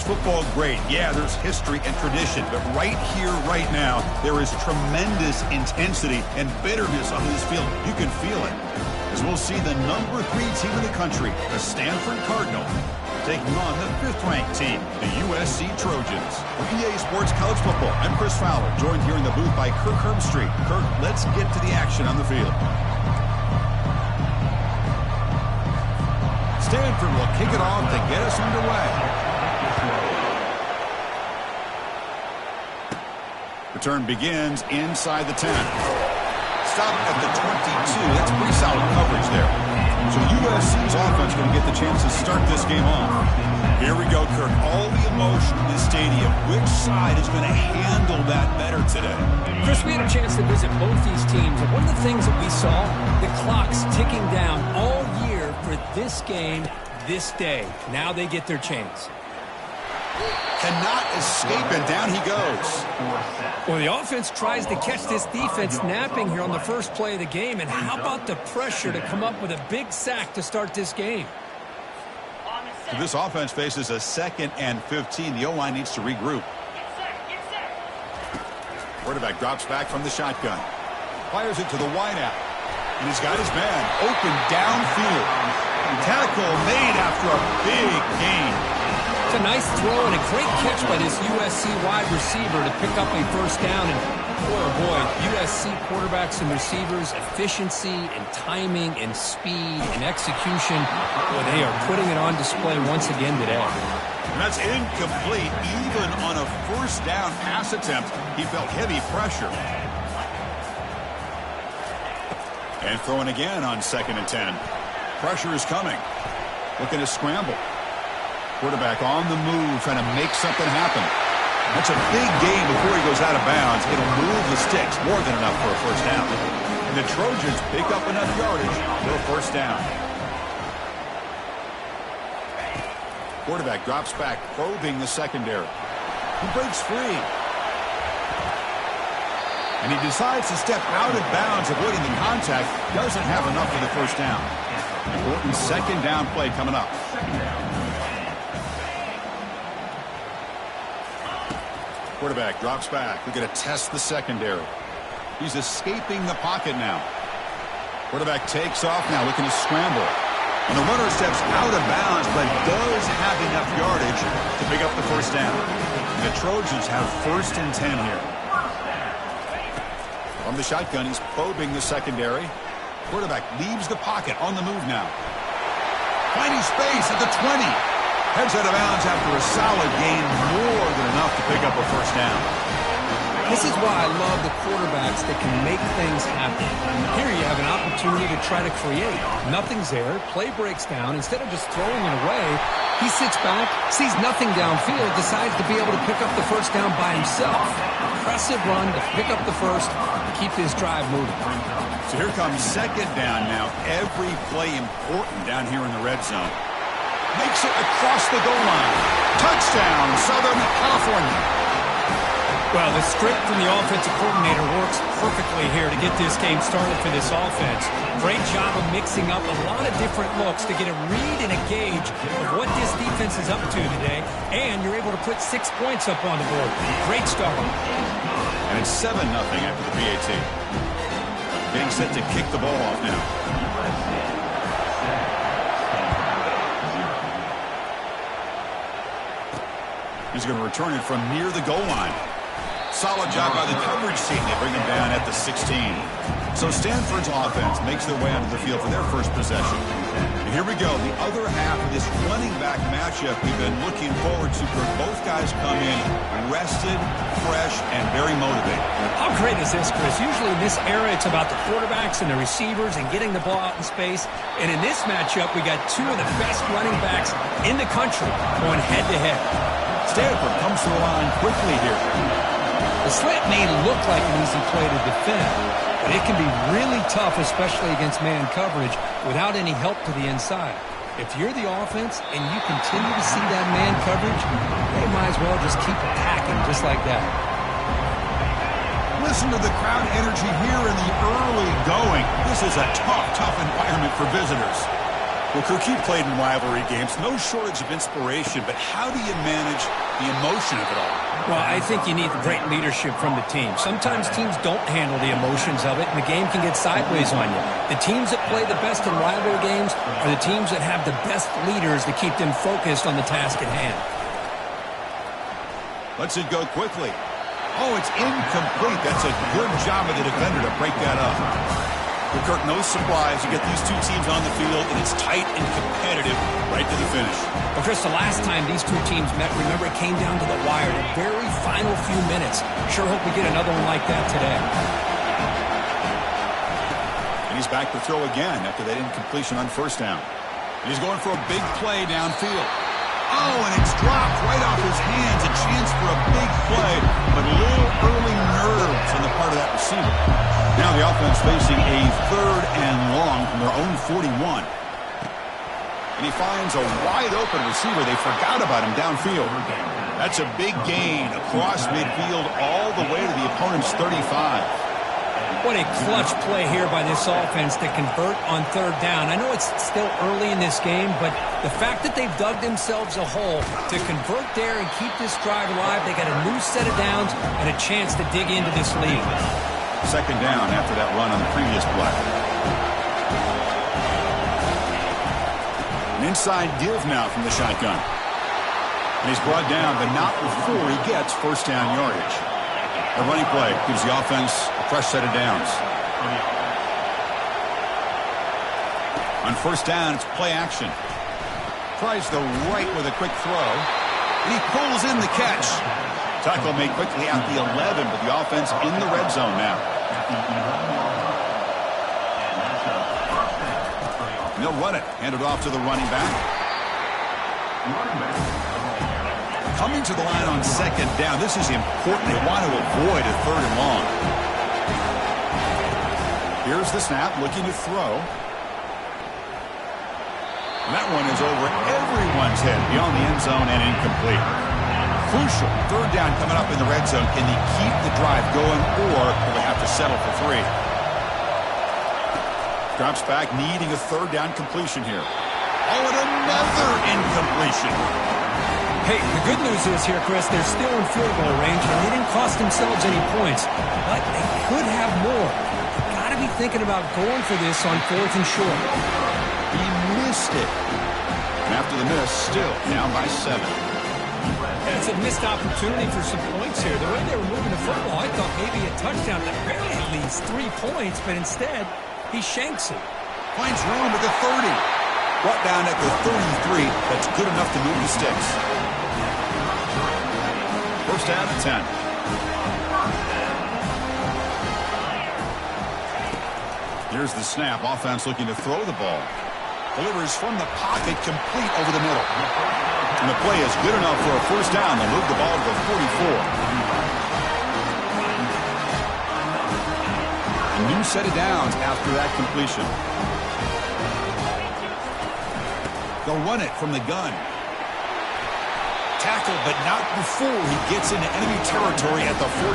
football, great. Yeah, there's history and tradition, but right here, right now, there is tremendous intensity and bitterness on this field. You can feel it. As we'll see the number 3 team in the country, the Stanford Cardinal, taking on the 5th-ranked team, the USC Trojans. For EA Sports College Football, I'm Chris Fowler, joined here in the booth by Kirk Herbstreit. Kirk, let's get to the action on the field. Stanford will kick it off to get us underway. Return begins inside the 10. Stop at the 22. That's pretty solid coverage there. So USC's offense going to get the chance to start this game off. Here we go, Kirk. All the emotion in this stadium. Which side is going to handle that better today? Chris, we had a chance to visit both these teams, and one of the things that we saw, the clock's ticking down all year for this game, this day. Now they get their chance. Cannot escape, and down he goes. Well, the offense tries to catch this defense napping here on the first play of the game, and how about the pressure to come up with a big sack to start this game? So this offense faces a 2nd and 15. The O-line needs to regroup. Quarterback drops back from the shotgun. Fires it to the wideout. And he's got his man open downfield. Tackle made after a big gain. It's a nice throw and a great catch by this USC wide receiver to pick up a first down. And boy, oh boy, USC quarterbacks and receivers, efficiency and timing and speed and execution. Boy, they are putting it on display once again today. And that's incomplete. Even on a first down pass attempt, he felt heavy pressure. And throwing again on 2nd and 10. Pressure is coming. Looking to scramble. Quarterback on the move, trying to make something happen. That's a big gain before he goes out of bounds. It'll move the sticks, more than enough for a first down. And the Trojans pick up enough yardage for a first down. Quarterback drops back, probing the secondary. He breaks free. And he decides to step out of bounds, avoiding the contact. Doesn't have enough for the first down. Important 2nd down play coming up. Quarterback drops back. We're going to test the secondary. He's escaping the pocket now. Quarterback takes off now, looking to scramble. And the runner steps out of bounds, but does have enough yardage to pick up the first down. And the Trojans have 1st and 10 here. From the shotgun, he's probing the secondary. Quarterback leaves the pocket, on the move now. Finding space at the 20. Heads out of bounds after a solid gain, more than enough to pick up a first down. This is why I love the quarterbacks that can make things happen. Here you have an opportunity to try to create. Nothing's there. Play breaks down. Instead of just throwing it away, he sits back, sees nothing downfield, decides to be able to pick up the first down by himself. Impressive run to pick up the first, keep this drive moving. So here comes 2nd down now. Every play important down here in the red zone. Makes it across the goal line. Touchdown, Southern California. Well, the script from the offensive coordinator works perfectly here to get this game started for this offense. Great job of mixing up a lot of different looks to get a read and a gauge of what this defense is up to today. And you're able to put 6 points up on the board. Great start. And it's 7-0 after the PAT. Being set to kick the ball off now. He's going to return it from near the goal line. Solid job by the coverage team. They bring him down at the 16. So Stanford's offense makes their way onto the field for their first possession. And here we go, the other half of this running back matchup we've been looking forward to. Both guys come in rested, fresh, and very motivated. How great is this, Chris? Usually in this era, it's about the quarterbacks and the receivers and getting the ball out in space. And in this matchup, we got 2 of the best running backs in the country going head-to-head. Stanford comes to the line quickly here. The slant may look like an easy play to defend, but it can be really tough, especially against man coverage, without any help to the inside. If you're the offense and you continue to see that man coverage, they might as well just keep attacking just like that. Listen to the crowd energy here in the early going. This is a tough environment for visitors. Well, Cook, you played in rivalry games. No shortage of inspiration, but how do you manage the emotion of it all? Well, I think you need great leadership from the team. Sometimes teams don't handle the emotions of it, and the game can get sideways on you. The teams that play the best in rivalry games are the teams that have the best leaders to keep them focused on the task at hand. Lets it go quickly. Oh, it's incomplete. That's a good job of the defender to break that up. Well, Kirk, no surprise. You get these two teams on the field, and it's tight and competitive right to the finish. Well, Chris, the last time these two teams met, remember, it came down to the wire, the very final few minutes. Sure hope we get another one like that today. And he's back to throw again after that incompletion on first down. And he's going for a big play downfield. Oh, and it's dropped right off his hands. A chance for a big play, but a little early nerves on the part of that receiver. Now the offense facing a 3rd and long from their own 41. And he finds a wide-open receiver. They forgot about him downfield. That's a big gain across midfield all the way to the opponent's 35. What a clutch play here by this offense to convert on 3rd down. I know it's still early in this game, but the fact that they've dug themselves a hole to convert there and keep this drive alive, they got a new set of downs and a chance to dig into this lead. 2nd down after that run on the previous play. An inside give now from the shotgun. And he's brought down, but not before he gets first down yardage. The running play gives the offense a fresh set of downs. On first down, it's play action. Tries the right with a quick throw. And he pulls in the catch. Tackle made quickly at the 11, but the offense in the red zone now. And they'll run it. Hand it off to the running back. Coming to the line on 2nd down. This is important. They want to avoid a 3rd and long. Here's the snap, looking to throw. And that one is over everyone's head beyond the end zone and incomplete. Crucial 3rd down coming up in the red zone. Can they keep the drive going, or will they have to settle for 3? Drops back, needing a 3rd down completion here. Oh, and another incompletion. Hey, the good news is here, Chris, they're still in field goal range, and they didn't cost themselves any points. But they could have more. They've got to be thinking about going for this on 4th and short. He missed it. And after the miss, still down by 7. It's a missed opportunity for some points here. The way they were moving the football, I thought maybe a touchdown, at very least 3 points, but instead, he shanks it. Finds room at the 30. Brought down at the 33. That's good enough to move the sticks. First down at 10. Here's the snap. Offense looking to throw the ball. Delivers from the pocket, complete over the middle. And the play is good enough for a first down. They'll move the ball to the 44. A new set of downs after that completion. They'll run it from the gun. Tackle, but not before he gets into enemy territory at the 45.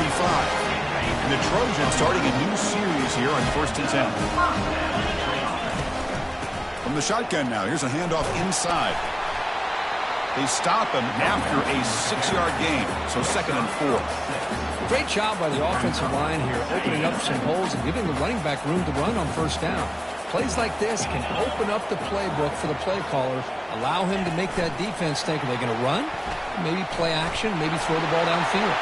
And the Trojans starting a new series here on 1st and 10. From the shotgun now, here's a handoff inside. They stop him after a 6-yard gain, so 2nd and 4. Great job by the offensive line here, opening up some holes and giving the running back room to run on first down. Plays like this can open up the playbook for the play caller, allow him to make that defense think, are they going to run? Maybe play action, maybe throw the ball downfield.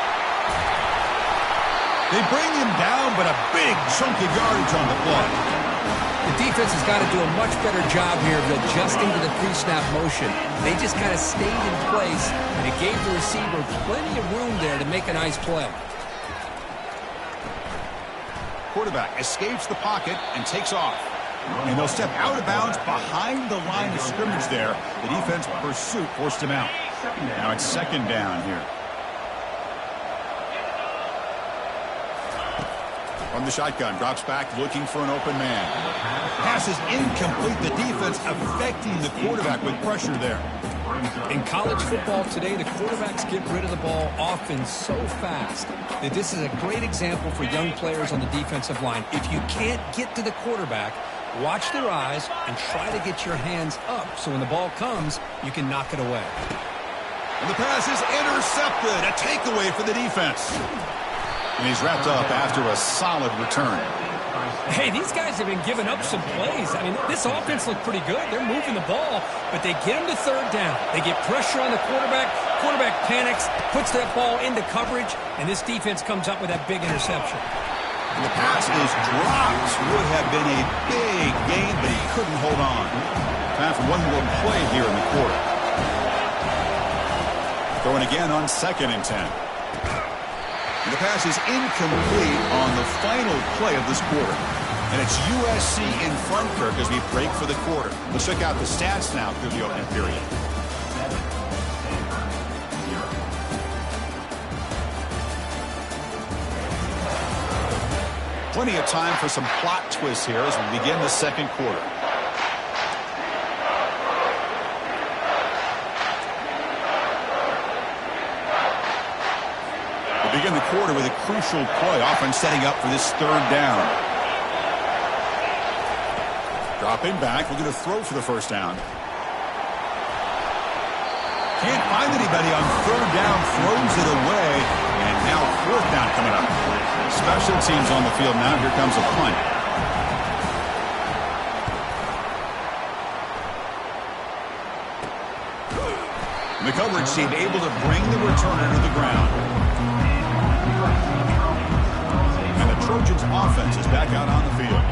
They bring him down, but a big chunk of yardage on the play. The defense has got to do a much better job here of adjusting to the pre-snap motion. They just kind of stayed in place, and it gave the receiver plenty of room there to make a nice play. Quarterback escapes the pocket and takes off. And they'll step out of bounds behind the line of scrimmage there. The defense pursuit forced him out. Now it's 2nd down here. From the shotgun, drops back, looking for an open man. Pass is incomplete. The defense affecting the quarterback with pressure there. In college football today, the quarterbacks get rid of the ball often so fast that this is a great example for young players on the defensive line. If you can't get to the quarterback, Watch their eyes and try to get your hands up so when the ball comes, you can knock it away. And the pass is intercepted. A takeaway for the defense. And he's wrapped up after a solid return. Hey, these guys have been giving up some plays. I mean, this offense looked pretty good. They're moving the ball, but they get him to third down. They get pressure on the quarterback. Quarterback panics, puts that ball into coverage, and this defense comes up with that big interception. And the pass is dropped. Would have been a big gain, but he couldn't hold on. Time for one more play here in the quarter. Throwing again on 2nd and 10. And the pass is incomplete on the final play of this quarter. And it's USC in front, Kirk, as we break for the quarter. Let's check out the stats now through the opening period. Plenty of time for some plot twists here as we begin the second quarter. We begin the quarter with a crucial play, often setting up for this third down. Dropping back, looking to throw for the first down. Can't find anybody on third down, throws it away, and now fourth down coming up. Special teams on the field now. Here comes a punt. And the coverage team able to bring the returner to the ground. And the Trojans offense is back out on the field.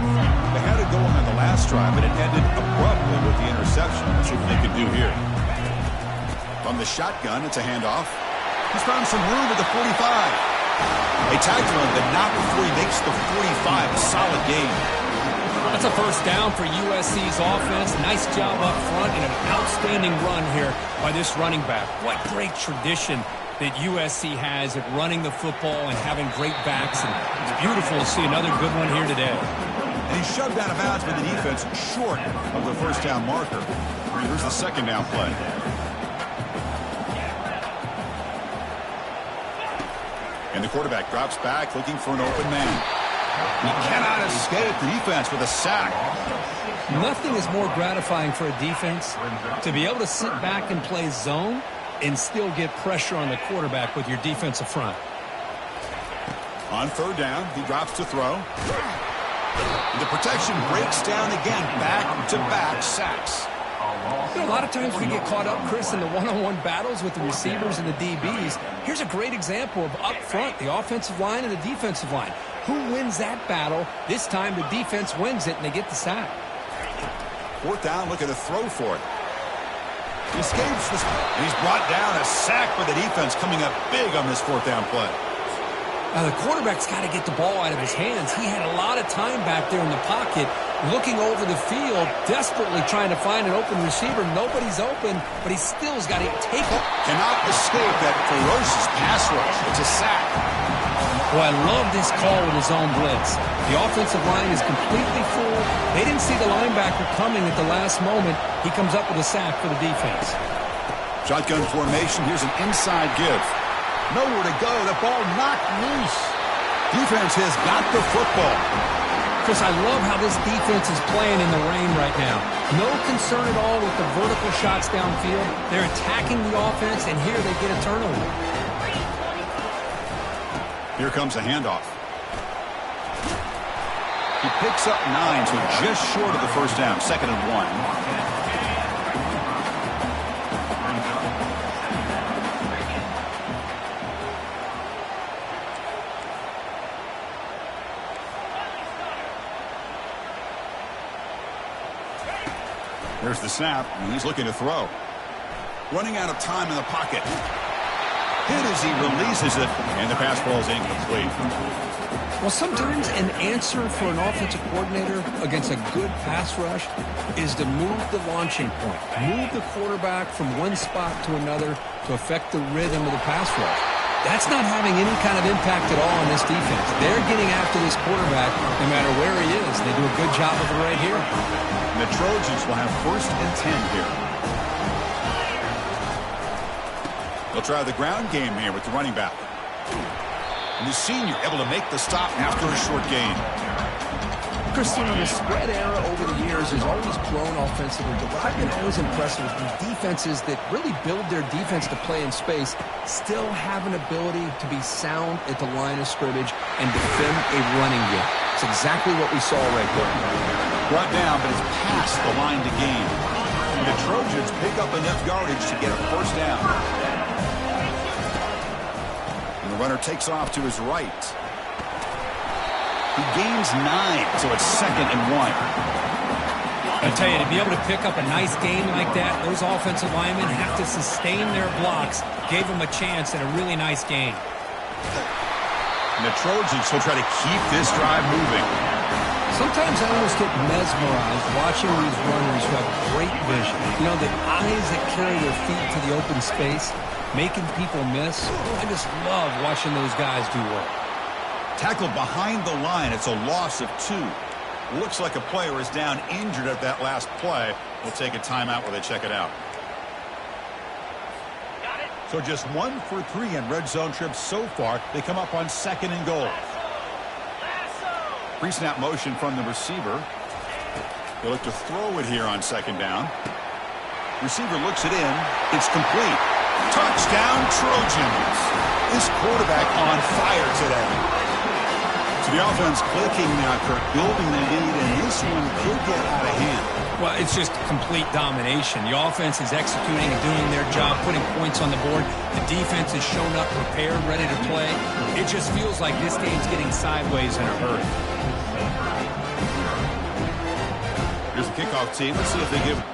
They had it going on the last drive, but it ended abruptly with the interception. Let's see what they can do here. From the shotgun, it's a handoff. He's found some room at the 45. They tagged him, but not before he makes the 45. A solid game. That's a first down for USC's offense. Nice job up front and an outstanding run here by this running back. What great tradition that USC has at running the football and having great backs. And it's beautiful to see another good one here today. And he's shoved out of bounds by the defense short of the first down marker. Here's the second down play. And the quarterback drops back looking for an open man. He cannot escape the defense with a sack. Nothing is more gratifying for a defense to be able to sit back and play zone and still get pressure on the quarterback with your defensive front. On third down, he drops to throw. The protection breaks down again, back-to-back sacks. You know, a lot of times we get caught up, Chris, in the one-on-one battles with the receivers and the DBs. Here's a great example of up front, the offensive line and the defensive line. Who wins that battle? This time the defense wins it and they get the sack. Fourth down, looking to throw for it. He escapes this, and he's brought down. A sack for the defense coming up big on this fourth down play. Now, the quarterback's got to get the ball out of his hands. He had a lot of time back there in the pocket, looking over the field, desperately trying to find an open receiver. Nobody's open, but he still's got to take it. Cannot escape that ferocious pass rush. It's a sack. Well, I love this call with his own blitz. The offensive line is completely full. They didn't see the linebacker coming at the last moment. He comes up with a sack for the defense. Shotgun formation. Here's an inside give. Nowhere to go. The ball knocked loose. Defense has got the football. Chris, I love how this defense is playing in the rain right now. No concern at all with the vertical shots downfield. They're attacking the offense, and here they get a turnover. Here comes a handoff. He picks up 9, so just short of the first down. 2nd and 1. There's the snap, and he's looking to throw. Running out of time in the pocket. Hit as he releases it, and the pass ball is incomplete. Well, sometimes an answer for an offensive coordinator against a good pass rush is to move the launching point. Move the quarterback from one spot to another to affect the rhythm of the pass rush. That's not having any kind of impact at all on this defense. They're getting after this quarterback no matter where he is. They do a good job of it right here. And the Trojans will have 1st and 10 here. They'll try the ground game here with the running back. And the senior able to make the stop after a short gain. Christian, the spread era over the years has always grown offensively, but what I've been always impressed with is defenses that really build their defense to play in space still have an ability to be sound at the line of scrimmage and defend a running game. It's exactly what we saw right there. Brought down, but it's past the line to gain. The Trojans pick up enough yardage to get a first down. And the runner takes off to his right. He gains 9, so it's 2nd and 1. I tell you, to be able to pick up a nice game like that, those offensive linemen have to sustain their blocks. Gave them a chance at a really nice game. And the Trojans will try to keep this drive moving. Sometimes I almost get mesmerized watching these runners who have great vision. You know, the eyes that carry their feet to the open space, making people miss. I just love watching those guys do work. Tackled behind the line. It's a loss of 2. Looks like a player is down injured at that last play. We'll take a timeout while they check it out. So just 1 for 3 in red zone trips so far. They come up on 2nd and goal. Pre-snap motion from the receiver. They look to throw it here on 2nd down. Receiver looks it in. It's complete. Touchdown Trojans. This quarterback on fire today. So the offense clicking now, Kirk, building the lead, and this one could get out of hand. Well, it's just complete domination. The offense is executing and doing their job, putting points on the board. The defense has shown up prepared, ready to play. It just feels like this game's getting sideways in a hurry. Here's the kickoff team. Let's see if they give...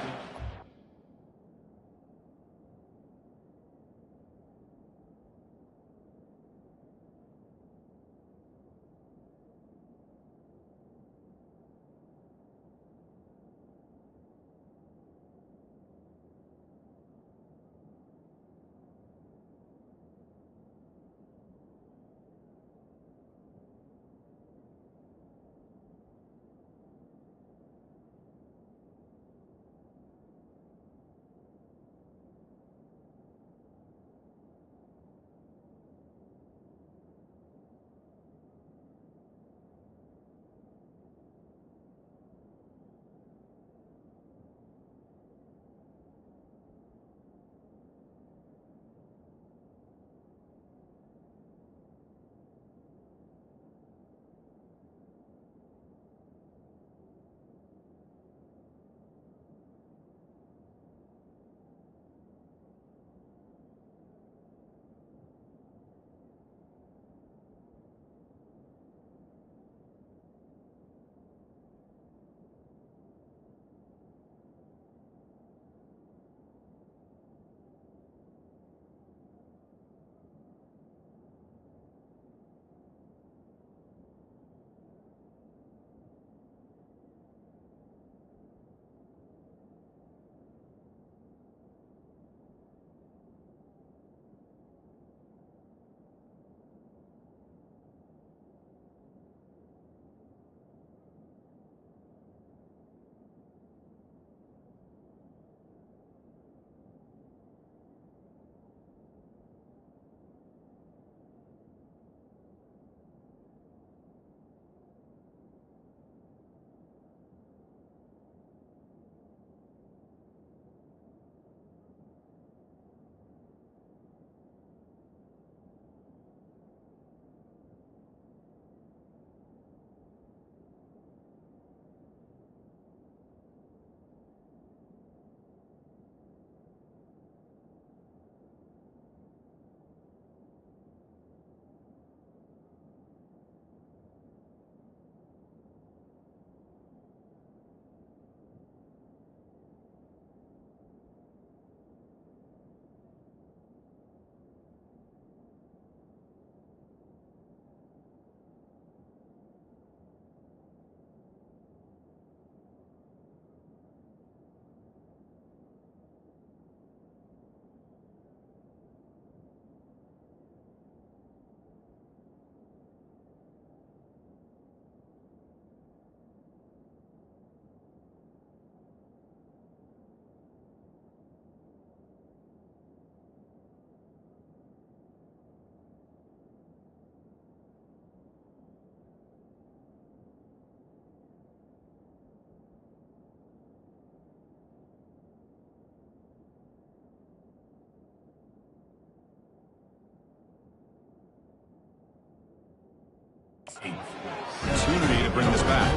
Opportunity to bring this back.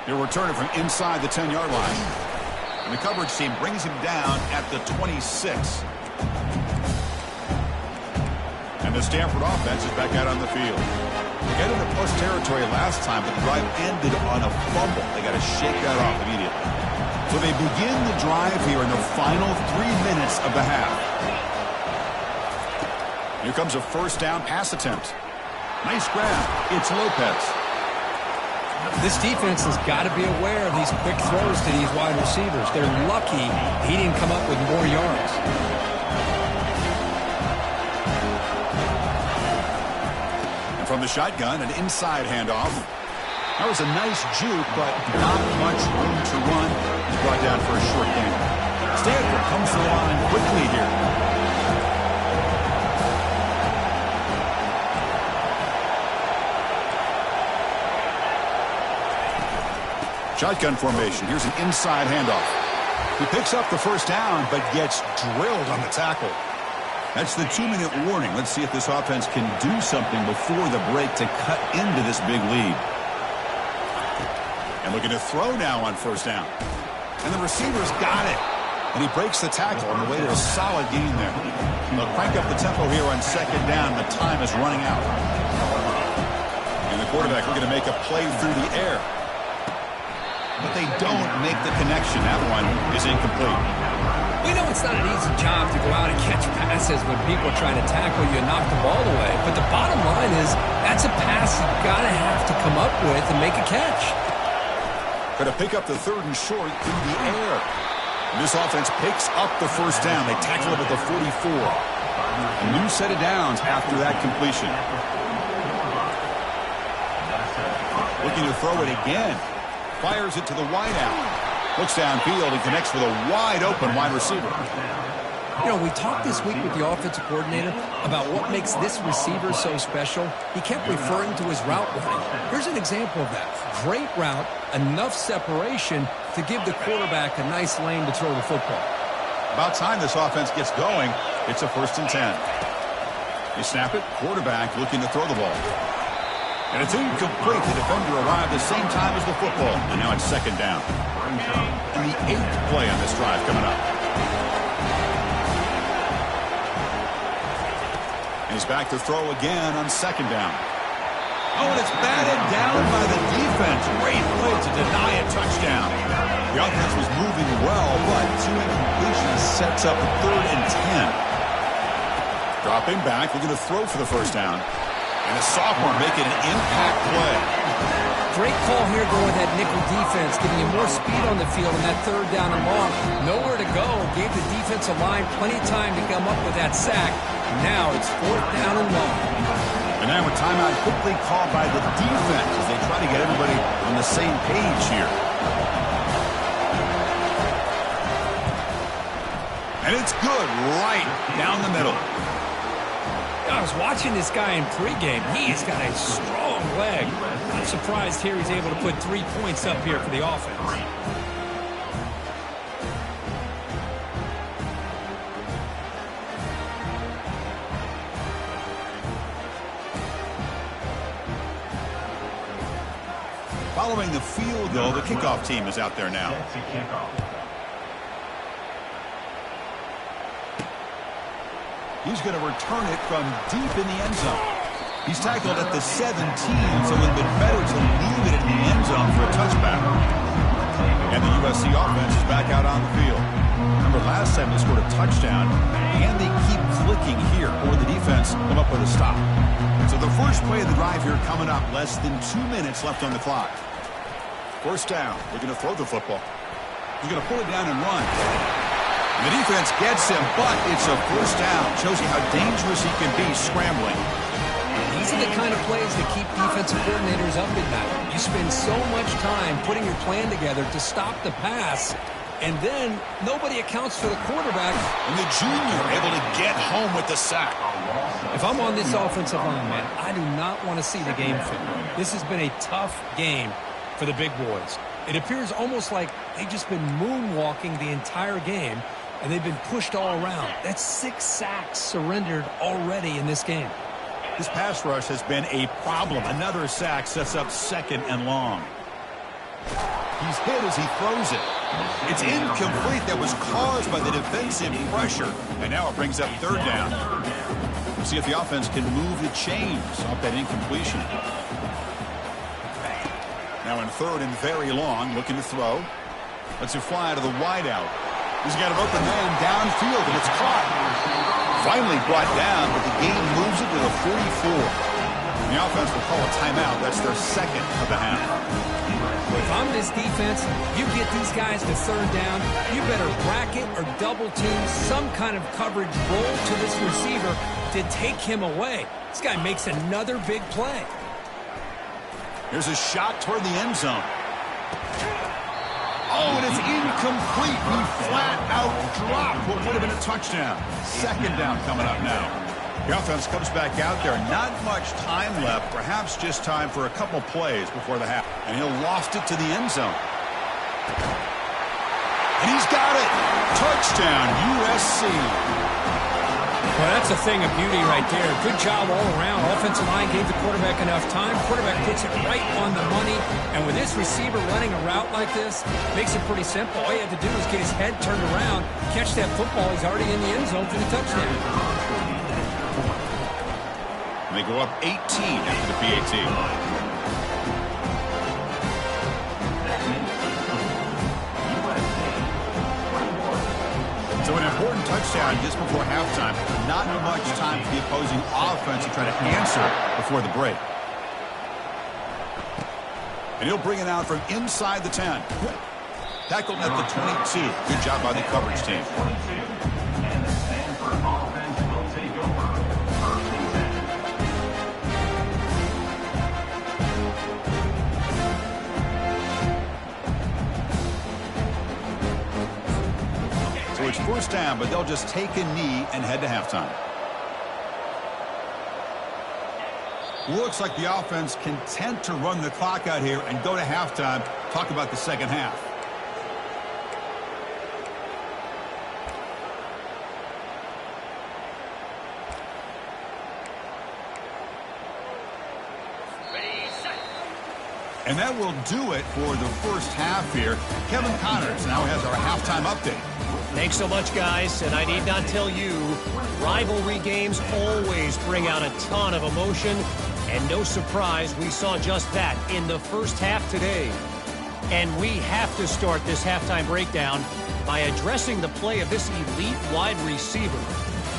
He'll return it from inside the 10-yard line. And the coverage team brings him down at the 26. And the Stanford offense is back out on the field. They got into plus territory last time, but the drive ended on a fumble. They got to shake that off immediately. So they begin the drive here in the final 3 minutes of the half. Here comes a first down pass attempt. Nice grab. It's Lopez. This defense has got to be aware of these quick throws to these wide receivers. They're lucky he didn't come up with more yards. And from the shotgun, an inside handoff. That was a nice juke, but not much room to run. He's brought down for a short gain. Stanford comes to the line quickly here. Shotgun formation. Here's an inside handoff. He picks up the first down, but gets drilled on the tackle. That's the 2-minute warning. Let's see if this offense can do something before the break to cut into this big lead. And looking to throw now on first down. And the receiver's got it. And he breaks the tackle on the way to a solid gain there. They'll crank up the tempo here on second down. The time is running out. And the quarterback looking to make a play through the air. But they don't make the connection. That one is incomplete. We know it's not an easy job to go out and catch passes when people are trying to tackle you and knock the ball away. But the bottom line is that's a pass you've got to have to come up with and make a catch. Going to pick up the third and short through the air. And this offense picks up the first down. They tackle it at the 44. A new set of downs after that completion. Looking to throw it again. Fires it to the wideout. Looks downfield and connects with a wide-open wide receiver. You know, we talked this week with the offensive coordinator about what makes this receiver so special. He kept referring to his route running. Here's an example of that. Great route, enough separation to give the quarterback a nice lane to throw the football. About time this offense gets going. It's a 1st and 10. They snap it. Quarterback looking to throw the ball. And it's incomplete. The defender arrived the same time as the football. And now it's second down. And the 8th play on this drive coming up. And he's back to throw again on second down. Oh, and it's batted down by the defense. Great play to deny a touchdown. The offense was moving well, but 2 incompletions sets up 3rd and 10. Dropping back, looking to throw for the first down. And a sophomore making an impact play. Great call here going with that nickel defense, giving you more speed on the field on that 3rd down and long. Nowhere to go. Gave the defensive line plenty of time to come up with that sack. Now it's 4th down and long. And now a timeout quickly called by the defense as they try to get everybody on the same page here. And it's good right down the middle. I was watching this guy in pregame. He's got a strong leg. I'm surprised here he's able to put 3 points up here for the offense. Following the field goal, the kickoff team is out there now. He's going to return it from deep in the end zone. He's tackled at the 17, so it would have been better to leave it in the end zone for a touchback. And the USC offense is back out on the field. Remember, last time they scored a touchdown, and they keep clicking here, or the defense come up with a stop. So the first play of the drive here coming up, less than 2 minutes left on the clock. First down, looking to throw the football. He's going to pull it down and run. The defense gets him, but it's a first down. Shows you how dangerous he can be scrambling. These are the kind of plays that keep defensive coordinators up at night. You spend so much time putting your plan together to stop the pass, and then nobody accounts for the quarterback. And the junior able to get home with the sack. If I'm on this offensive line, man, I do not want to see the game film. This has been a tough game for the big boys. It appears almost like they've just been moonwalking the entire game. and they've been pushed all around. That's 6 sacks surrendered already in this game. This pass rush has been a problem. Another sack sets up 2nd and long. He's hit as he throws it. It's incomplete. That was caused by the defensive pressure. And now it brings up 3rd down. We'll see if the offense can move the chains off that incompletion. Now in 3rd and very long, looking to throw. Lets it fly to the wideout. He's got an open man downfield, and it's caught. Finally brought down, but the game moves it to the 44. The offense will call a timeout. That's their 2nd of the half. If I'm this defense, you get these guys to 3rd down, you better bracket or double team some kind of coverage roll to this receiver to take him away. This guy makes another big play. Here's a shot toward the end zone. Oh, and it's incomplete. He flat out dropped what would have been a touchdown. 2nd down coming up now. The offense comes back out there. Not much time left. Perhaps just time for a couple plays before the half. And he'll loft it to the end zone. And he's got it. Touchdown, USC. Well, that's a thing of beauty right there. Good job all around. Offensive line gave the quarterback enough time. Quarterback puts it right on the money. And with this receiver running a route like this, makes it pretty simple. All you have to do is get his head turned around, catch that football. He's already in the end zone for the touchdown. And they go up 18 after the PAT. So an important touchdown just before halftime. Not much time for the opposing offense to try to answer before the break. And he'll bring it out from inside the 10. Tackled at the 22. Good job by the coverage team. So it's 1st down, but they'll just take a knee and head to halftime. Looks like the offense content to run the clock out here and go to halftime. Talk about the 2nd half. And that will do it for the 1st half here. Kevin Connors now has our halftime update. Thanks so much, guys. And I need not tell you, rivalry games always bring out a ton of emotion. And no surprise, we saw just that in the 1st half today. And we have to start this halftime breakdown by addressing the play of this elite wide receiver.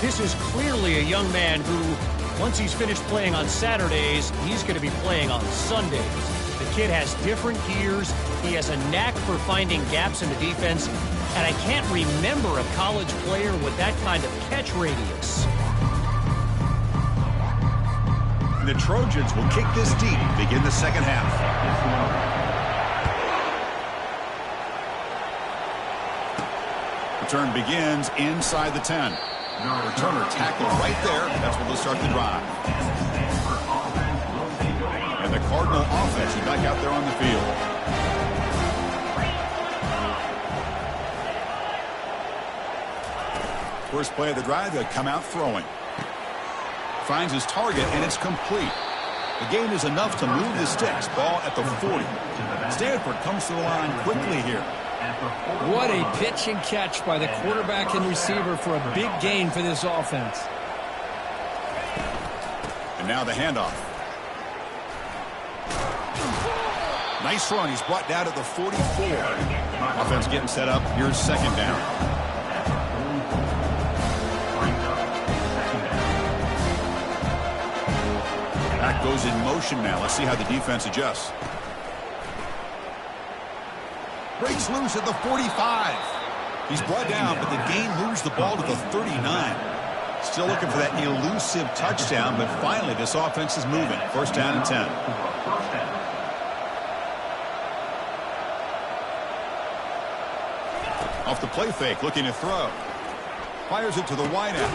This is clearly a young man who, once he's finished playing on Saturdays, he's going to be playing on Sundays. The kid has different gears. He has a knack for finding gaps in the defense. And I can't remember a college player with that kind of catch radius. The Trojans will kick this deep, begin the 2nd half. Return begins inside the 10. Returner tackled right there. That's where they'll start the drive. And the Cardinal offense is back out there on the field. First play of the drive, they'll come out throwing. Finds his target, and it's complete. The gain is enough to move the sticks. Ball at the 40. Stanford comes to the line quickly here. What a pitch and catch by the quarterback and receiver for a big gain for this offense. And now the handoff. Nice run. He's brought down at the 44. Offense getting set up. Here's 2nd down. Back goes in motion now. Let's see how the defense adjusts. Breaks loose at the 45. He's brought down, but the gain moves the ball to the 39. Still looking for that elusive touchdown, but finally this offense is moving. 1st down and 10. Off the play fake, looking to throw. Fires it to the wideout.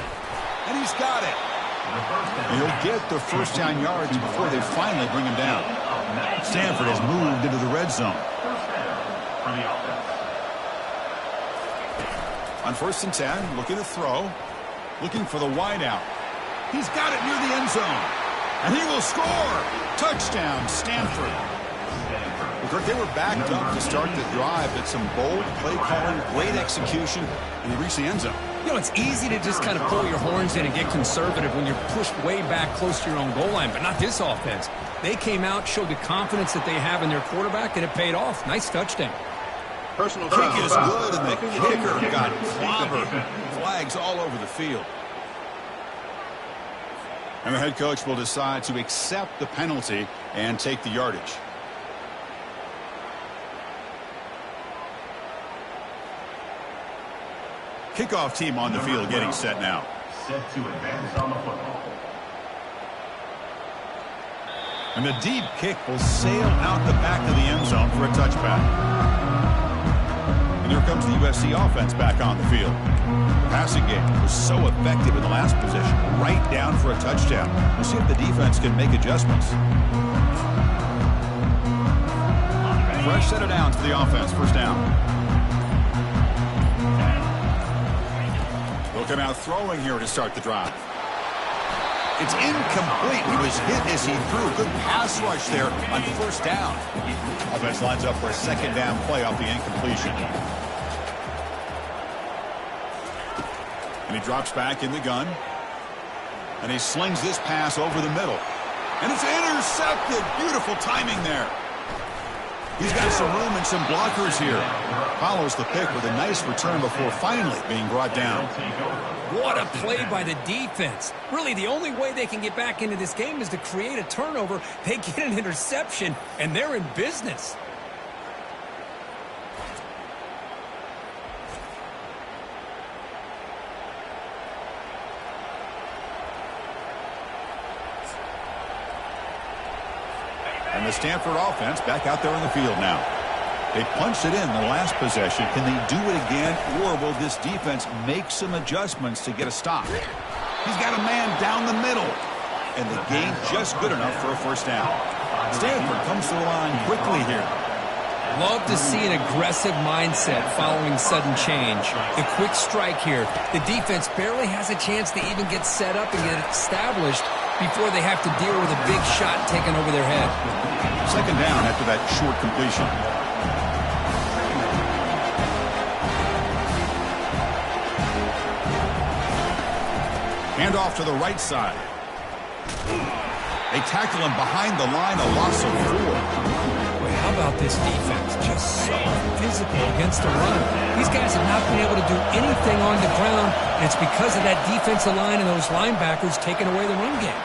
And he's got it. He'll get the 1st down yards before they finally bring him down. Stanford has moved into the red zone. On 1st and 10, looking to throw. Looking for the wide out. He's got it near the end zone. And he will score. Touchdown, Stanford. Kirk, they were backed up to start the drive, but some bold play calling, great execution, and he reached the end zone. You know, it's easy to just kind of pull your horns in and get conservative when you're pushed way back close to your own goal line, but not this offense. They came out, showed the confidence that they have in their quarterback, and it paid off. Nice touchdown. Personal kick is good, and the kicker got clobbered. Flags all over the field. And the head coach will decide to accept the penalty and take the yardage. Kickoff team on the field getting set now. Set to advance on the football. And the deep kick will sail out the back of the end zone for a touchback. And there comes the USC offense back on the field. The passing game was so effective in the last possession, right down for a touchdown. We'll see if the defense can make adjustments. Fresh set of downs for the offense, first down. Looking out throwing here to start the drive. It's incomplete. He was hit as he threw. Good pass rush there on first down. Offense lines up for a second down play off the incompletion. And he drops back in the gun. And he slings this pass over the middle. And it's intercepted. Beautiful timing there. He's got some room and some blockers here. Follows the pick with a nice return before finally being brought down. What a play by the defense. Really, the only way they can get back into this game is to create a turnover. They get an interception, and they're in business. And the Stanford offense back out there on the field now. They punched it in the last possession. Can they do it again, or will this defense make some adjustments to get a stop? He's got a man down the middle, and the gain just good enough for a first down. Stanford comes to the line quickly here. Love to see an aggressive mindset following sudden change. The quick strike here. The defense barely has a chance to even get set up and get established before they have to deal with a big shot taken over their head. Second down after that short completion. Hand off to the right side. They tackle him behind the line, a loss of 4. Boy, how about this defense? Just so physical against the run. These guys have not been able to do anything on the ground, and it's because of that defensive line and those linebackers taking away the run game.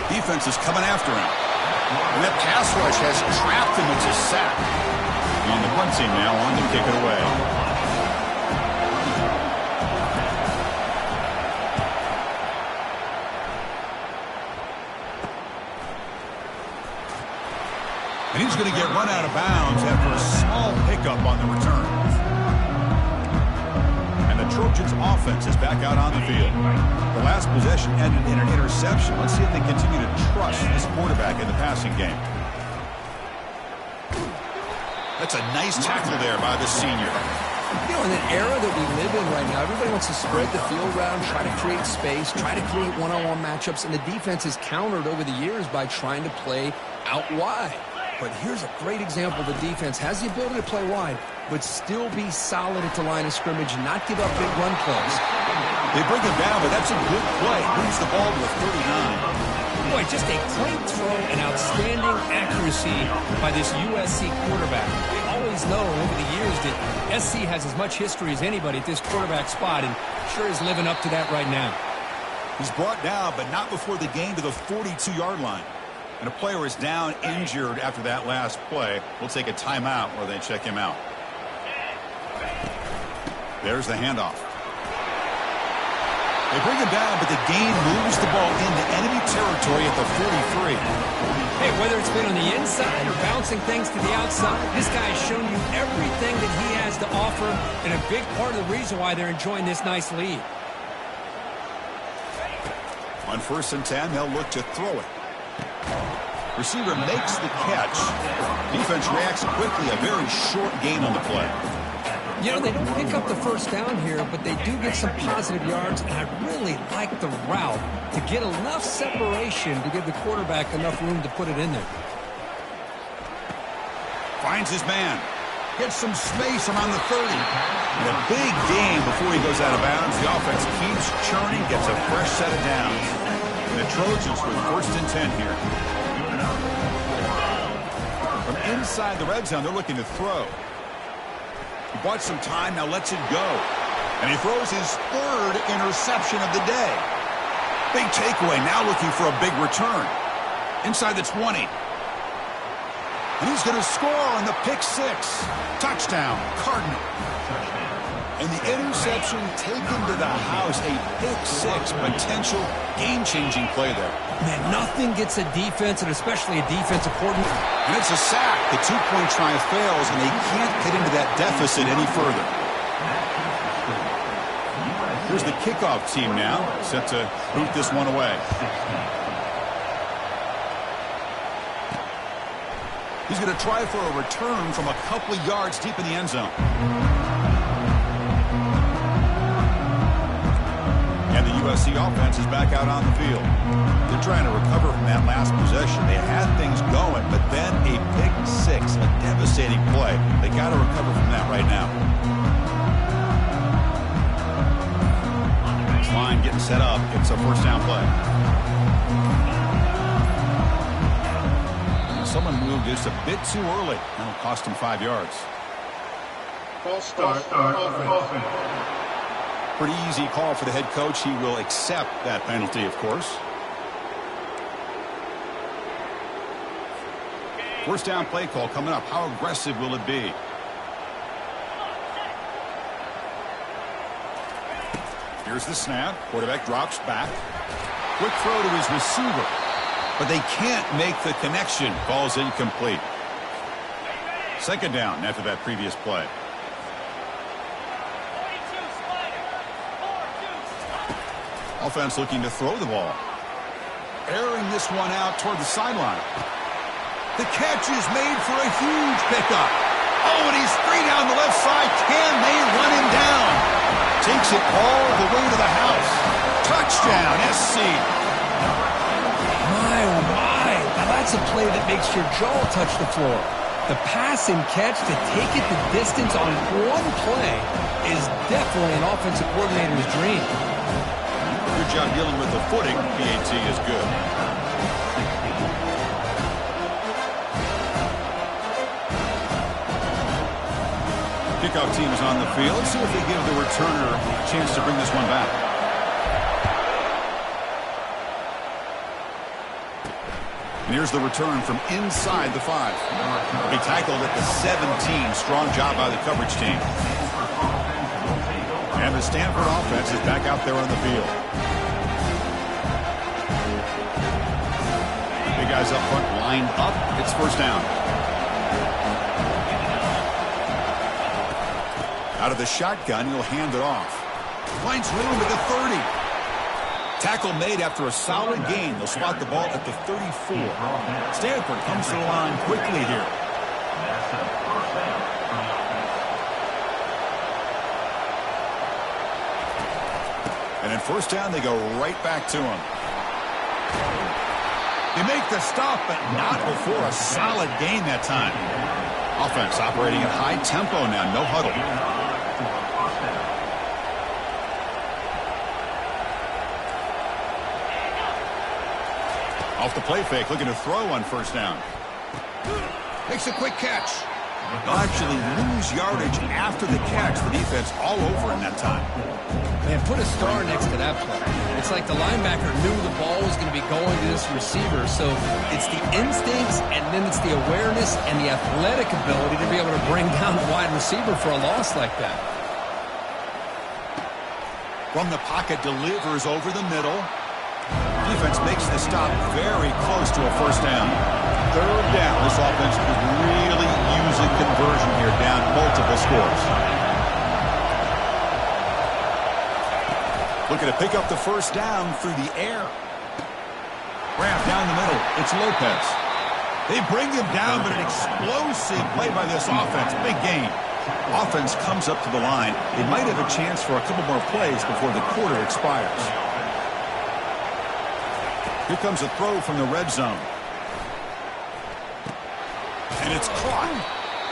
Defense is coming after him. And that pass rush has trapped him. It's a sack. And the punt team now on to kick it away. And he's going to get run out of bounds after a small hiccup on the return. And the Trojans offense is back out on the field. The last possession ended in an interception. Let's see if they continue to trust this quarterback in the passing game. That's a nice tackle there by the senior. You know, in an era that we live in right now, everybody wants to spread the field around, try to create space, try to create one-on-one matchups, and the defense has countered over the years by trying to play out wide. But here's a great example. The defense has the ability to play wide, but still be solid at the line of scrimmage and not give up big run plays. They bring him down, but that's a good play. Moves the ball to a 39. Boy, just a clean throw and outstanding accuracy by this USC quarterback. We always know over the years that SC has as much history as anybody at this quarterback spot, and sure is living up to that right now. He's brought down, but not before the gain to the 42-yard line. And a player is down injured after that last play. We'll take a timeout where they check him out. There's the handoff. They bring him down, but the gain moves the ball into enemy territory at the 43. Hey, whether it's been on the inside or bouncing things to the outside, this guy has shown you everything that he has to offer, and a big part of the reason why they're enjoying this nice lead. On 1st and 10, they'll look to throw it. Receiver makes the catch. Defense reacts quickly. A very short gain on the play. You know, they don't pick up the first down here, but they do get some positive yards, and I really like the route to get enough separation to give the quarterback enough room to put it in there. Finds his man. Gets some space around the 30. And a big gain before he goes out of bounds. The offense keeps churning, gets a fresh set of downs. And the Trojans with 1st and 10 here. From inside the red zone, they're looking to throw. He bought some time, now lets it go. And he throws his 3rd interception of the day. Big takeaway, now looking for a big return. Inside the 20. And he's going to score on the pick 6. Touchdown, Cardinal. And the interception taken to the house, a pick 6, potential game-changing play there. Man, nothing gets a defense, and especially a defensive coordinator. And it's a sack. The 2-point try fails, and they can't get into that deficit any further. Here's the kickoff team now, set to boot this one away. He's going to try for a return from a couple of yards deep in the end zone. And the USC offense is back out on the field. They're trying to recover from that last possession. They had things going, but then a pick 6, a devastating play. They got to recover from that right now. This line getting set up. It's a 1st down play. Someone moved just a bit too early. That'll cost him 5 yards. False start. Pretty easy call for the head coach. He will accept that penalty, of course. 1st down play call coming up. How aggressive will it be? Here's the snap. Quarterback drops back. Quick throw to his receiver. But they can't make the connection. Ball's incomplete. 2nd down after that previous play. Offense looking to throw the ball. Airing this one out toward the sideline. The catch is made for a huge pickup. Oh, and he's free down the left side. Can they run him down? Takes it all the way to the house. Touchdown, SC. My, oh my. Now that's a play that makes your jaw touch the floor. The pass and catch to take it the distance on one play is definitely an offensive coordinator's dream. Good job dealing with the footing. PAT is good. Kickoff team is on the field. Let's see if they give the returner a chance to bring this one back. And here's the return from inside the 5. He tackled at the 17. Strong job by the coverage team. And the Stanford offense is back out there on the field. Big guys up front lined up. It's 1st down. Out of the shotgun, he'll hand it off. Finds room at the 30. Tackle made after a solid gain. They'll spot the ball at the 34. Stanford comes to the line quickly here. And in 1st down, they go right back to him. They make the stop, but not before a solid gain that time. Offense operating at high tempo now, no huddle. Off the play fake, looking to throw on 1st down. Makes a quick catch. They'll actually lose yardage after the catch. The defense all over in that time. Man, put a star next to that play. It's like the linebacker knew the ball was going to be going to this receiver. So it's the instincts, and then it's the awareness and the athletic ability to be able to bring down the wide receiver for a loss like that. From the pocket, delivers over the middle. Defense makes the stop very close to a 1st down. 3rd down. This offense is really using conversion here, down multiple scores. Looking to pick up the 1st down through the air. Ramp down the middle. It's Lopez. They bring him down, but an explosive play by this offense. Big gain. Offense comes up to the line. They might have a chance for a couple more plays before the quarter expires. Here comes a throw from the red zone. And it's caught.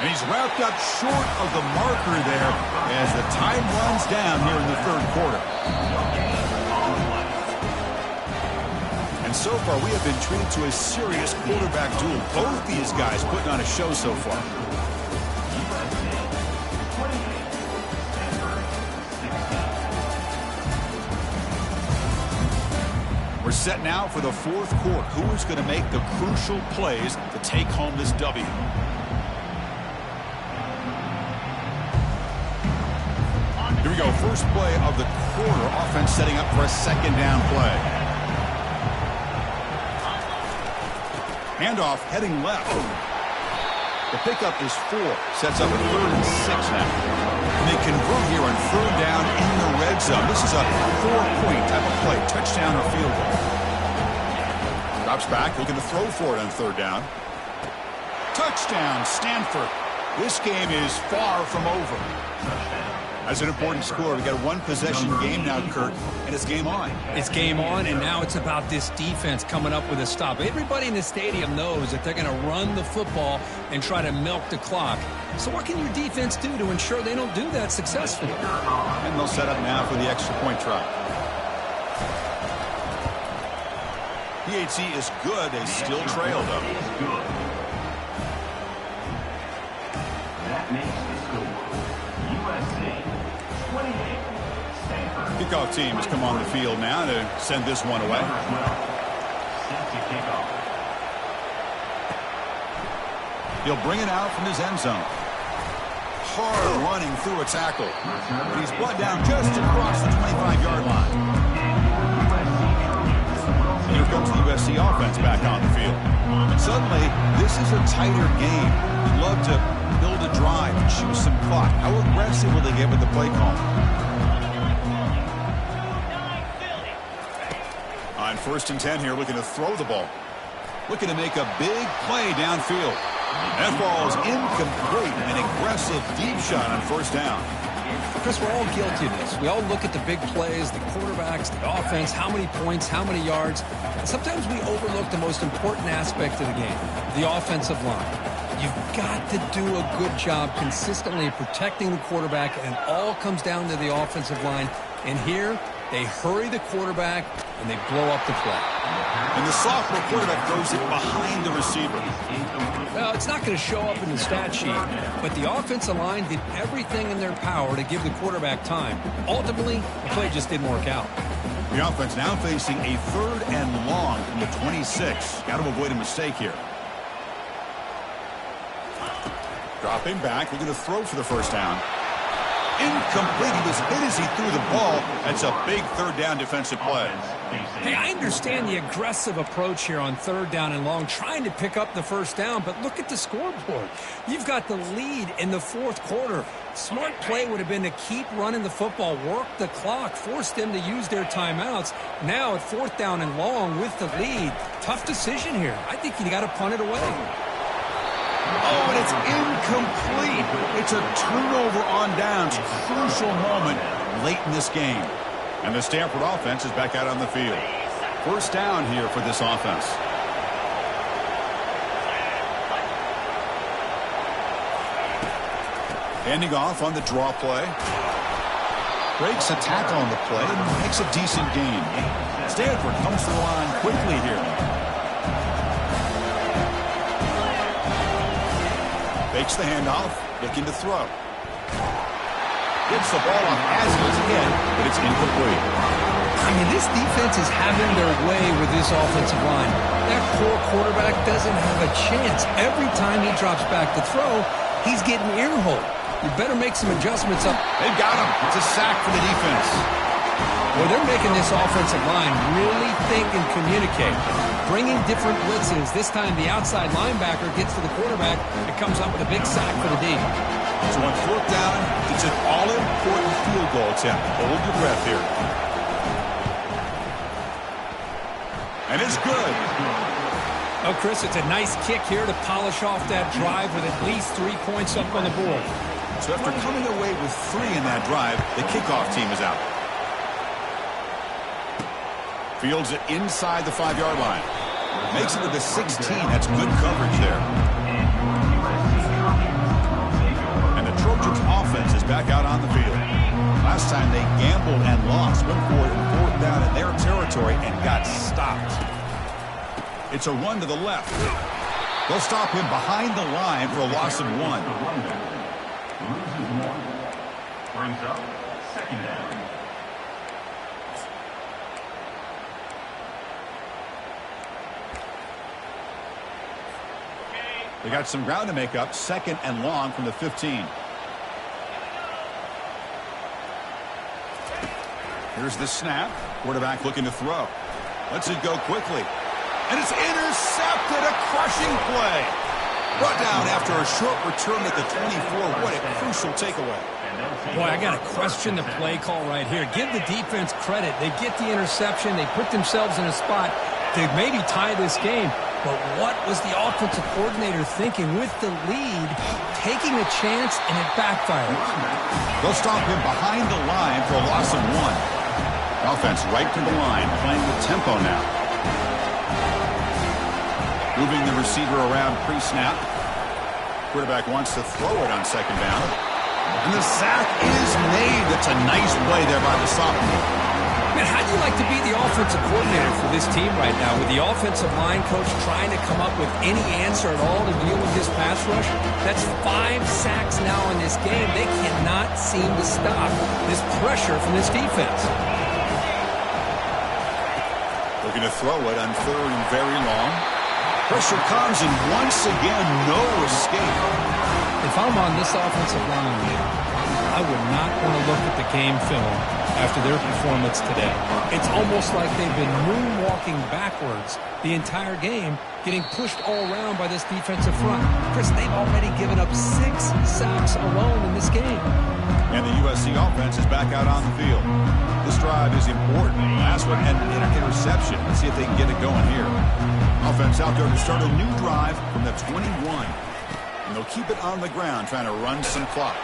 And he's wrapped up short of the marker there as the time runs down here in the third quarter. And so far, we have been treated to a serious quarterback duel. Both these guys putting on a show so far. We're set now for the fourth quarter. Who is going to make the crucial plays to take home this W? Here we go. First play of the quarter. Offense setting up for a second down play. Handoff heading left. The pickup is 4. Sets up a 3rd and 6 now. And they convert here on 3rd down in the red zone. This is a 4-point type of play. Touchdown or field goal. Drops back. Looking to throw for it on 3rd down. Touchdown, Stanford. This game is far from over. That's an important score. We've got a one-possession game now, Kurt, and it's game on. It's game on, and now it's about this defense coming up with a stop. Everybody in the stadium knows that they're going to run the football and try to milk the clock. So what can your defense do to ensure they don't do that successfully? And they'll set up now for the extra point try. PHC is good. They still trail, though. That makes the score. USA 28. Kickoff team has come on the field now to send this one away. Set to kick off. He'll bring it out from his end zone. Hard running through a tackle. He's brought down just across the 25-yard line. Here comes the USC offense back on the field. Suddenly, this is a tighter game. You'd love to build a drive, choose some clock. How aggressive will they get with the play call? On 1st and 10 here, looking to throw the ball. Looking to make a big play downfield. That ball is incomplete. An aggressive deep shot on 1st down. Chris, we're all guilty of this. We all look at the big plays, the quarterbacks, the offense, how many points, how many yards. And sometimes we overlook the most important aspect of the game, the offensive line. You've got to do a good job consistently protecting the quarterback, and it all comes down to the offensive line. And here, they hurry the quarterback, and they blow up the play. And the sophomore quarterback throws it behind the receiver. Well, it's not going to show up in the stat sheet, but the offensive line did everything in their power to give the quarterback time. Ultimately, the play just didn't work out. The offense now facing a 3rd and long from the 26. Got to avoid a mistake here. Dropping back, looking to throw for the 1st down. Incomplete. He was hit as he threw the ball. That's a big 3rd down defensive play. Hey, I understand the aggressive approach here on 3rd down and long, trying to pick up the 1st down, but look at the scoreboard. You've got the lead in the 4th quarter. Smart play would have been to keep running the football, work the clock, force them to use their timeouts. Now at 4th down and long with the lead. Tough decision here. I think you got to punt it away. Oh, and it's incomplete. It's a turnover on downs. Crucial moment late in this game. And the Stanford offense is back out on the field. 1st down here for this offense. Handing off on the draw play. Breaks a tackle on the play and makes a decent gain. Stanford comes to the line quickly here. Fakes the handoff, looking to throw. Gets the ball off as it was hit, but it's incomplete. I mean, this defense is having their way with this offensive line. That poor quarterback doesn't have a chance. Every time he drops back to throw, he's getting earholed. You better make some adjustments up. They've got him. It's a sack for the defense. Well, they're making this offensive line really think and communicate. Bringing different blitzes. This time the outside linebacker gets to the quarterback and comes up with a big sack for the D. So on 4th down, it's an all-important field goal attempt. Hold your breath here. And it's good. Oh, Chris, it's a nice kick here to polish off that drive with at least 3 points up on the board. So after coming away with 3 in that drive, the kickoff team is out. Fields it inside the 5-yard line. Makes it to the 16. That's good coverage there. And the Trojans offense is back out on the field. Last time they gambled and lost. Went for it in 4th down in their territory and got stopped. It's a run to the left. They'll stop him behind the line for a loss of 1. Loses 1. Brings up 2nd down. They got some ground to make up. 2nd and long from the 15. Here's the snap. Quarterback looking to throw. Lets it go quickly. And it's intercepted. A crushing play. Brought down after a short return at the 24. What a crucial takeaway. Boy, I got to question the play call right here. Give the defense credit. They get the interception. They put themselves in a spot to maybe tie this game. But what was the offensive coordinator thinking with the lead, taking a chance, and it backfired? They'll stop him behind the line for a loss of 1. Offense right to the line, playing with tempo now. Moving the receiver around pre-snap. Quarterback wants to throw it on 2nd down. And the sack is made. That's a nice play there by the sophomore. Man, how do you like to be the offensive coordinator for this team right now with the offensive line coach trying to come up with any answer at all to deal with this pass rush? That's 5 sacks now in this game. They cannot seem to stop this pressure from this defense. Looking to throw it on 3rd and very long. Pressure comes, and once again, no escape. If I'm on this offensive line, I would not want to look at the game film after their performance today. It's almost like they've been moonwalking backwards the entire game, getting pushed all around by this defensive front. Chris, they've already given up 6 sacks alone in this game. And the USC offense is back out on the field. This drive is important. Last one had an interception. Let's see if they can get it going here. Offense out there to start a new drive from the 21. And they'll keep it on the ground, trying to run some clock.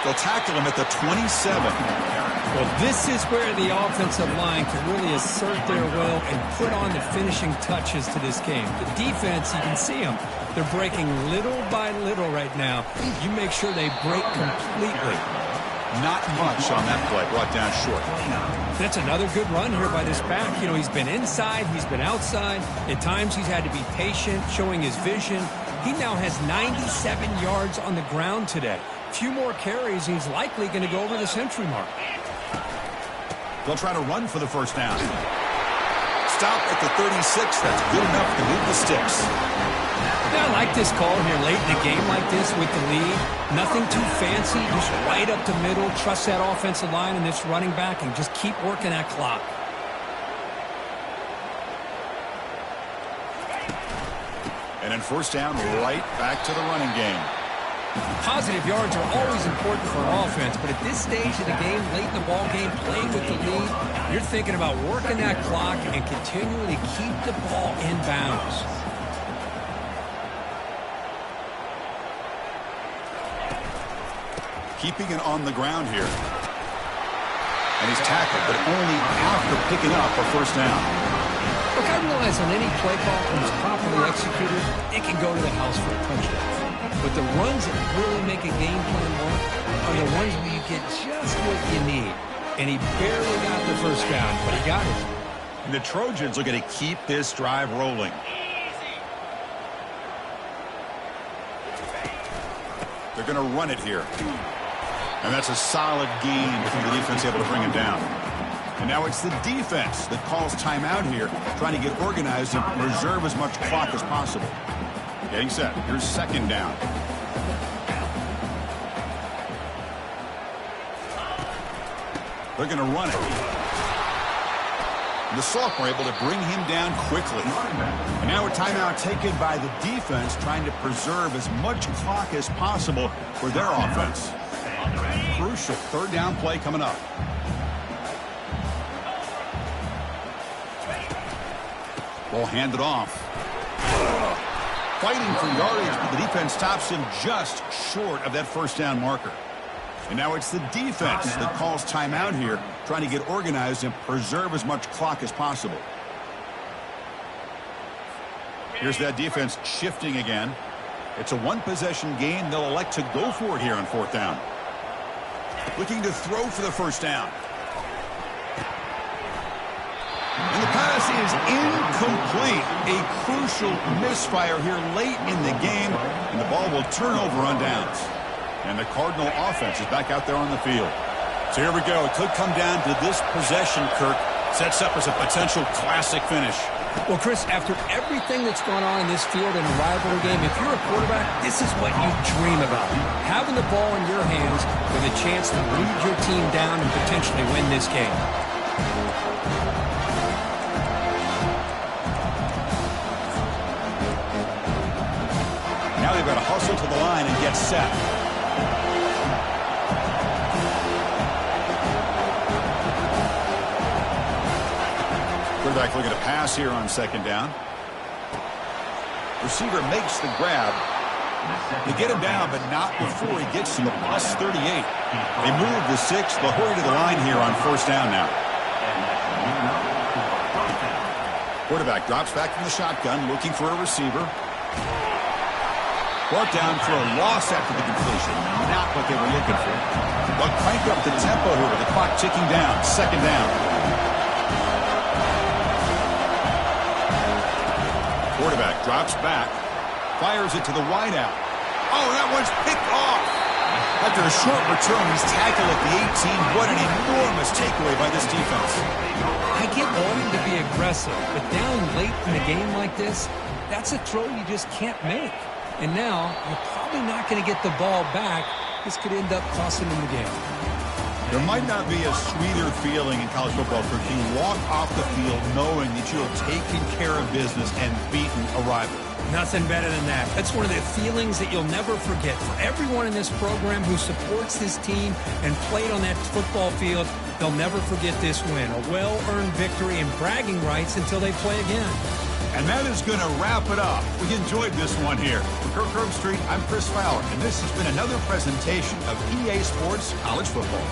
They'll tackle him at the 27. Well, this is where the offensive line can really assert their will and put on the finishing touches to this game. The defense, you can see them. They're breaking little by little right now. You make sure they break completely. Not much on that play, brought down short. That's another good run here by this back. You know, he's been inside, he's been outside. At times he's had to be patient, showing his vision. He now has 97 yards on the ground today. A few more carries, he's likely going to go over the century mark. They'll try to run for the 1st down. Stop at the 36. That's good enough to move the sticks. Yeah, I like this call here late in a game like this with the lead. Nothing too fancy, just right up the middle. Trust that offensive line and this running back and just keep working that clock. And then 1st down, right back to the running game. Positive yards are always important for an offense, but at this stage of the game, late in the ball game, playing with the lead, you're thinking about working that clock and continuing to keep the ball in bounds. Keeping it on the ground here. And he's tackled, but only after picking up a 1st down. Look, I realize on any play call, when it's properly executed, it can go to the house for a touchdown. But the runs that really make a game plan work are the ones where you get just what you need. And he barely got the 1st down, but he got it. And the Trojans looking to keep this drive rolling. They're going to run it here. And that's a solid gain from the defense able to bring him down. And now it's the defense that calls timeout here, trying to get organized and preserve as much clock as possible. Getting set. Here's 2nd down. They're going to run it. And the sophomore able to bring him down quickly. And now a timeout taken by the defense, trying to preserve as much clock as possible for their offense. Crucial 3rd down play coming up. Ball handed off. Fighting for yardage, but the defense stops him just short of that 1st down marker. And now it's the defense that calls timeout here, trying to get organized and preserve as much clock as possible. Here's that defense shifting again. It's a one-possession game. They'll elect to go for it here on 4th down. Looking to throw for the first down. And the pass is incomplete. A crucial misfire here late in the game, and the ball will turn over on downs. And the Cardinal offense is back out there on the field. So here we go. It could come down to this possession, Kirk. Sets up as a potential classic finish. Well, Chris, after everything that's gone on in this field in a rivalry game, if you're a quarterback, this is what you dream about. Having the ball in your hands with a chance to lead your team down and potentially win this game. Now they've got to hustle to the line and get set. Quarterback looking to pass here on 2nd down. Receiver makes the grab. They get him down, but not before he gets to the plus 38. They move the 6. They'll hurry to the line here on 1st down now. Quarterback drops back from the shotgun, looking for a receiver. Brought down for a loss after the completion. Not what they were looking for. They'll crank up the tempo here with the clock ticking down. 2nd down. Quarterback drops back. Fires it to the wideout. Oh, that one's picked off. After a short return, he's tackled at the 18. What an enormous takeaway by this defense. I get wanting to be aggressive, but down late in a game like this, that's a throw you just can't make. And now, you're probably not going to get the ball back. This could end up costing them the game. There might not be a sweeter feeling in college football for you walk off the field knowing that you have taken care of business and beaten a rival. Nothing better than that. That's one of the feelings that you'll never forget. For everyone in this program who supports this team and played on that football field, they'll never forget this win. A well-earned victory and bragging rights until they play again. And that is going to wrap it up. We enjoyed this one here. For Kirk Herbstreit, I'm Chris Fowler, and this has been another presentation of EA Sports College Football.